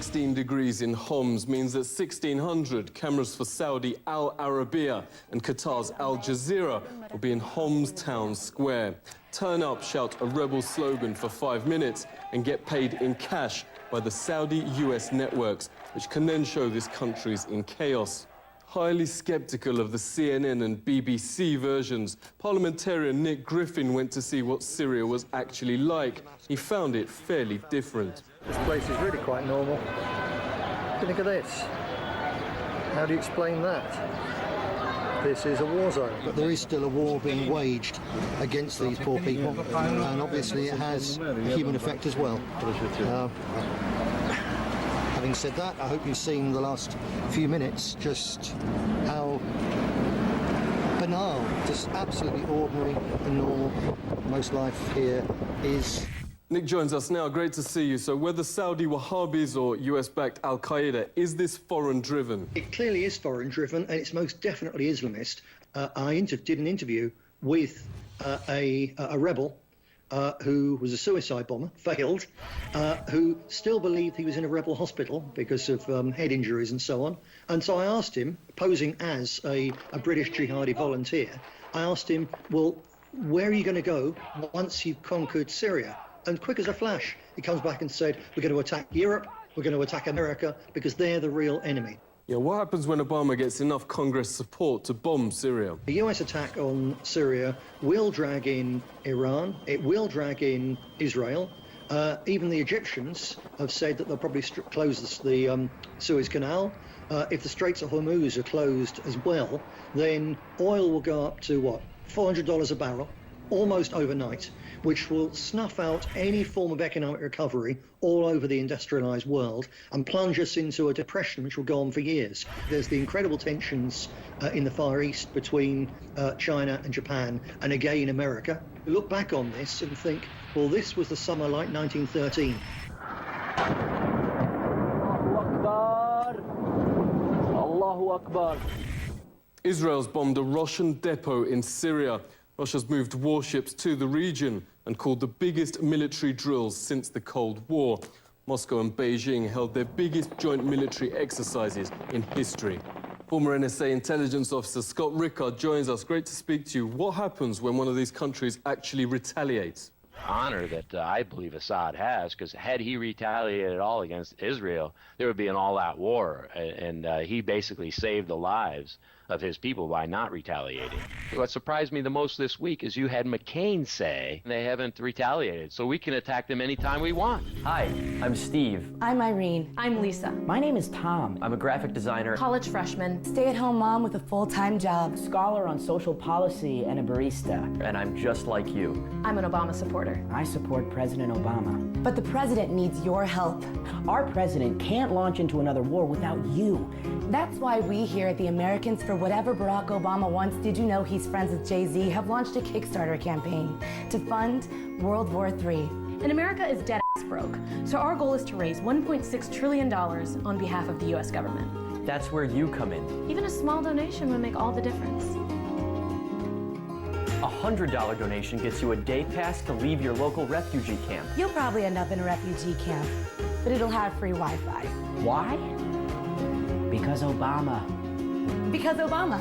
16 degrees in Homs means that 1600 cameras for Saudi Al Arabiya and Qatar's Al Jazeera will be in Homs town square. Turn up, shout a rebel slogan for 5 minutes and get paid in cash by the Saudi-US networks, which can then show this country's in chaos. Highly sceptical of the CNN and BBC versions, parliamentarian Nick Griffin went to see what Syria was actually like. He found it fairly different. This place is really quite normal. Think of this. How do you explain that? This is a war zone. But there is still a war being waged against these poor people, and obviously it has a human effect as well. Having said that, I hope you've seen the last few minutes just how banal, just absolutely ordinary and normal most life here is. Nick joins us now. Great to see you. So whether Saudi Wahhabis or US-backed Al-Qaeda, is this foreign-driven? It clearly is foreign-driven, and it's most definitely Islamist. I did an interview with a rebel who was a suicide bomber, failed, who still believed he was in a rebel hospital because of head injuries and so on. And so I asked him, posing as a British jihadi volunteer, I asked him, well, where are you going to go once you've conquered Syria? And quick as a flash, he comes back and said, we're going to attack Europe, we're going to attack America, because they're the real enemy. Yeah, what happens when Obama gets enough Congress support to bomb Syria? The US attack on Syria will drag in Iran, it will drag in Israel. Even the Egyptians have said that they'll probably close the Suez Canal. If the Straits of Hormuz are closed as well, then oil will go up to, what, $400 a barrel, almost overnight, which will snuff out any form of economic recovery all over the industrialized world and plunge us into a depression which will go on for years. There's the incredible tensions in the Far East between China and Japan, and again America. We look back on this and think, well, this was the summer like 1913. Allahu Akbar. Israel's bombed a Russian depot in Syria. Russia's moved warships to the region and called the biggest military drills since the Cold War. Moscow and Beijing held their biggest joint military exercises in history. Former NSA intelligence officer Scott Rickard joins us. Great to speak to you. What happens when one of these countries actually retaliates? Honor that I believe Assad has, because had he retaliated at all against Israel, there would be an all-out war, and he basically saved the lives of his people by not retaliating. What surprised me the most this week is you had McCain say they haven't retaliated, so we can attack them anytime we want. Hi, I'm Steve. I'm Irene. I'm Lisa. My name is Tom. I'm a graphic designer, College freshman, stay-at-home mom with a full-time job, scholar on social policy, and a barista. And I'm just like you. I'm an Obama supporter. I support President Obama. But the president needs your help. Our president can't launch into another war without you. That's why we here at the Americans for Whatever Barack Obama Wants, Did You Know He's Friends with Jay-Z, have launched a Kickstarter campaign to fund World War III. And America is dead-ass broke, so our goal is to raise $1.6 trillion on behalf of the U.S. government. That's where you come in. Even a small donation would make all the difference. A $100 donation gets you a day pass to leave your local refugee camp. You'll probably end up in a refugee camp, but it'll have free Wi-Fi. Why? Because Obama. Because Obama.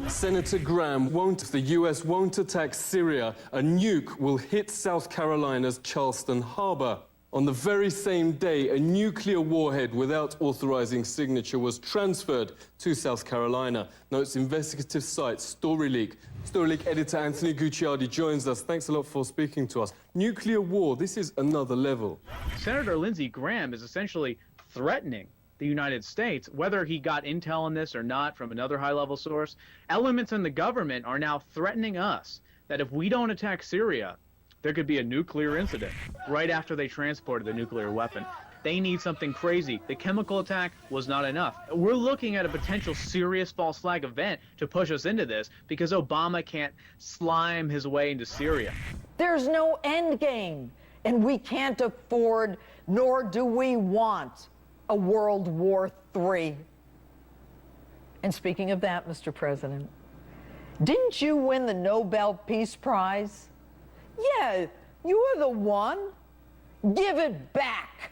Senator Graham if the US won't attack Syria, a nuke will hit South Carolina's Charleston Harbor. On the very same day, a nuclear warhead without authorizing signature was transferred to South Carolina, notes investigative site StoryLeak. StoryLeak editor Anthony Gucciardi joins us. Thanks a lot for speaking to us. Nuclear war, this is another level. Senator Lindsey Graham is essentially threatening the United States, whether he got intel on this or not from another high-level source. Elements in the government are now threatening us that if we don't attack Syria, there could be a nuclear incident right after they transported the nuclear weapon. They need something crazy. The chemical attack was not enough. We're looking at a potential serious false flag event to push us into this because Obama can't slime his way into Syria. There's no end game, and we can't afford, nor do we want, a World War III. And speaking of that, Mr. President, didn't you win the Nobel Peace Prize? Yeah, you were the one. Give it back.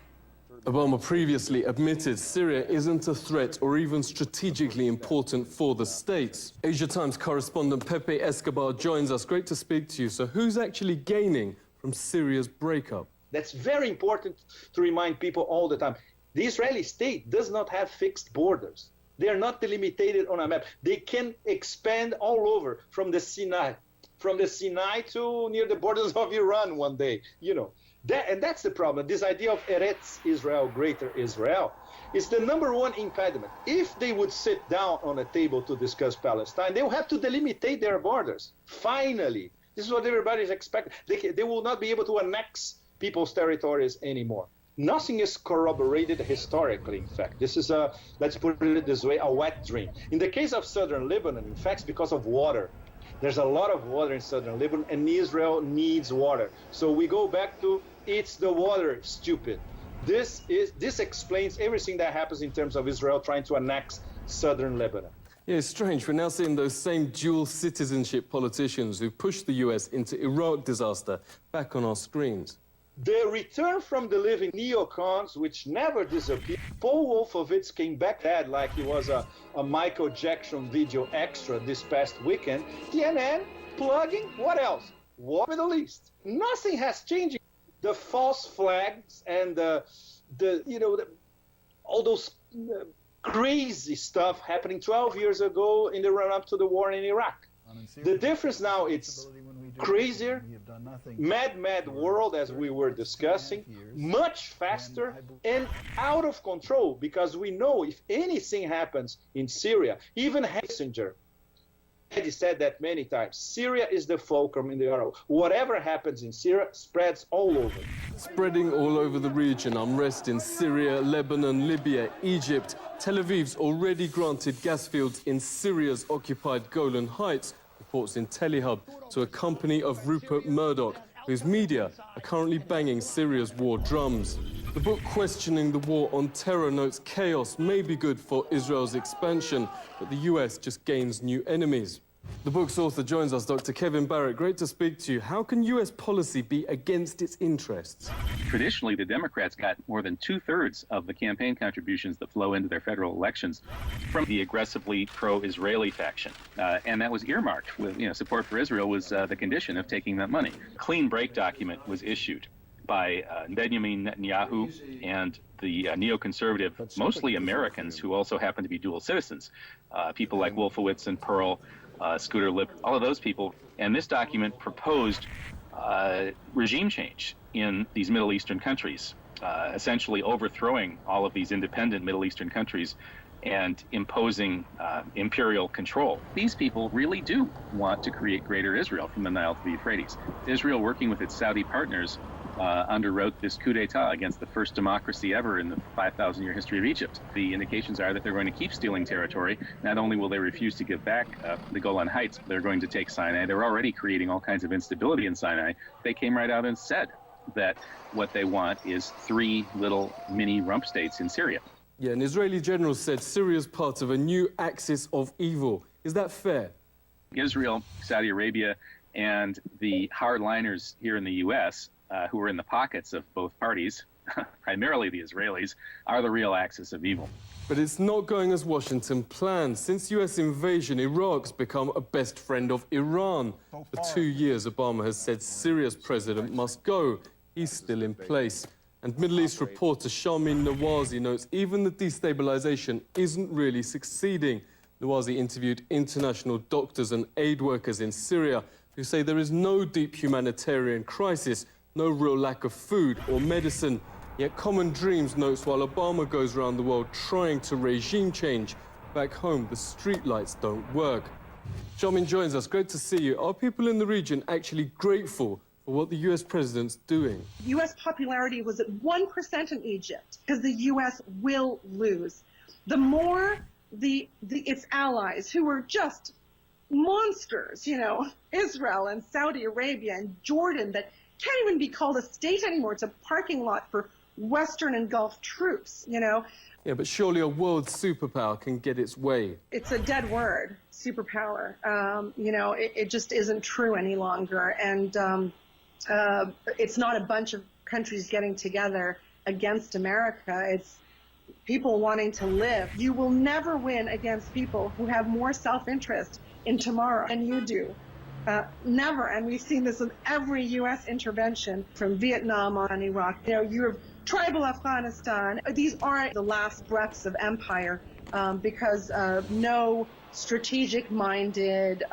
Obama previously admitted Syria isn't a threat or even strategically important for the States. Asia Times correspondent Pepe Escobar joins us. Great to speak to you. So who's actually gaining from Syria's breakup? That's very important to remind people all the time. The Israeli state does not have fixed borders. They are not delimited on a map. They can expand all over from the Sinai to near the borders of Iran one day, you know. And that's the problem. This idea of Eretz Israel, Greater Israel, is the #1 impediment. If they would sit down on a table to discuss Palestine, they will have to delimitate their borders. Finally, this is what everybody is expecting. They will not be able to annex people's territories anymore. Nothing is corroborated historically, in fact. This is let's put it this way, a wet dream. In the case of southern Lebanon, in fact, it's because of water. There's a lot of water in southern Lebanon, and Israel needs water. So we go back to, it's the water, stupid. This explains everything that happens in terms of Israel trying to annex southern Lebanon. Yeah, it's strange. We're now seeing those same dual citizenship politicians who pushed the US into Iraq disaster back on our screens. The return from the living neocons, which never disappeared. Paul Wolfowitz came back dead like he was a Michael Jackson video extra this past weekend. CNN plugging, what else? War Middle East. Nothing has changed. The false flags and all those crazy stuff happening 12 years ago in the run-up to the war in Iraq. The difference now, it's crazier, mad world, as we were discussing, much faster and out of control, because we know if anything happens in Syria, even Kissinger already said that many times, Syria is the fulcrum in the arrow. Whatever happens in Syria spreads all over. Spreading all over the region, unrest in Syria, Lebanon, Libya, Egypt. Tel Aviv's already granted gas fields in Syria's occupied Golan Heights, reports in Telehub, to a company of Rupert Murdoch, whose media are currently banging Syria's war drums. The book questioning the war on terror notes chaos may be good for Israel's expansion, but the US just gains new enemies. The book's author joins us, Dr. Kevin Barrett. Great to speak to you. How can US policy be against its interests? Traditionally, the Democrats got more than 2/3 of the campaign contributions that flow into their federal elections from the aggressively pro-Israeli faction. And that was earmarked with, support for Israel was the condition of taking that money. A clean break document was issued by Benjamin Netanyahu and the neoconservative, mostly Americans who also happen to be dual citizens, people like Wolfowitz and Pearl, Scooter Lip, all of those people. And this document proposed regime change in these Middle Eastern countries, essentially overthrowing all of these independent Middle Eastern countries and imposing imperial control. These people really do want to create greater Israel from the Nile to the Euphrates. Israel, working with its Saudi partners, underwrote this coup d'etat against the first democracy ever in the 5,000-year history of Egypt. The indications are that they're going to keep stealing territory. Not only will they refuse to give back the Golan Heights, but they're going to take Sinai. They're already creating all kinds of instability in Sinai. They came right out and said that what they want is 3 little mini rump states in Syria. Yeah, an Israeli general said Syria's part of a new axis of evil. Is that fair? Israel, Saudi Arabia, and the hardliners here in the U.S., who are in the pockets of both parties, primarily the Israelis, are the real axis of evil. But it's not going as Washington planned. Since U.S. invasion, Iraq's become a best friend of Iran. For 2 years, Obama has said Syria's president must go. He's still in place. And Middle East reporter Sharmin Nawazi notes even the destabilization isn't really succeeding. Nawazi interviewed international doctors and aid workers in Syria who say there is no deep humanitarian crisis, no real lack of food or medicine. Yet Common Dreams notes while Obama goes around the world trying to regime change, back home the streetlights don't work. Sharmin joins us. Great to see you. Are people in the region actually grateful for what the U.S. president's doing? U.S. popularity was at 1% in Egypt because the U.S. will lose. The more its allies, who were just monsters, Israel and Saudi Arabia and Jordan, that can't even be called a state anymore. It's a parking lot for Western and Gulf troops, Yeah, but surely a world superpower can get its way. It's a dead word, superpower. It just isn't true any longer. And it's not a bunch of countries getting together against America. It's people wanting to live. You will never win against people who have more self-interest in tomorrow than you do. Never. And we've seen this with every U.S. intervention from Vietnam on Iraq. You know, you have tribal Afghanistan. These aren't the last breaths of empire because no strategic-minded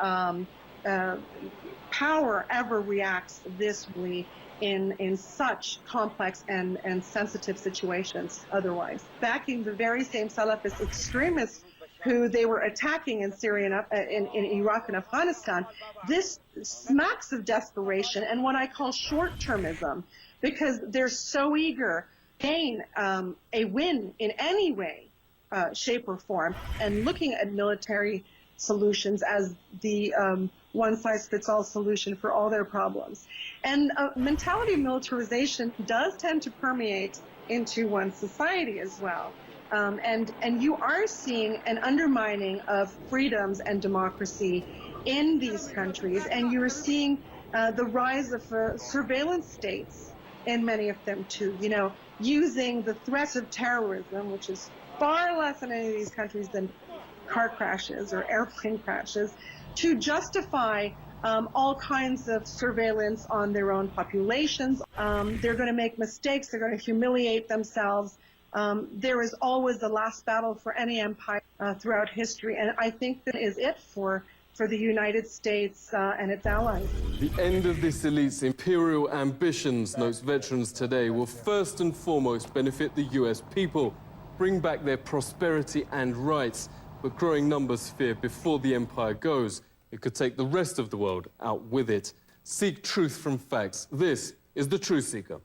power ever reacts this way in such complex and sensitive situations otherwise. Backing the very same Salafist extremists who they were attacking in Syria and in Iraq and Afghanistan, this smacks of desperation and what I call short-termism, because they're so eager to gain a win in any way, shape, or form, and looking at military solutions as the one-size-fits-all solution for all their problems. And a mentality of militarization does tend to permeate into one's society as well. And you are seeing an undermining of freedoms and democracy in these countries, and you're seeing the rise of surveillance states in many of them too, you know, using the threat of terrorism, which is far less in any of these countries than car crashes or airplane crashes, to justify all kinds of surveillance on their own populations. They're going to make mistakes. They're going to humiliate themselves. There is always the last battle for any empire throughout history, and I think that is it for the United States and its allies. The end of this elite's imperial ambitions, notes Veterans Today, will first and foremost benefit the US people, bring back their prosperity and rights. But growing numbers fear before the empire goes, it could take the rest of the world out with it. Seek truth from facts. This is The Truth Seeker.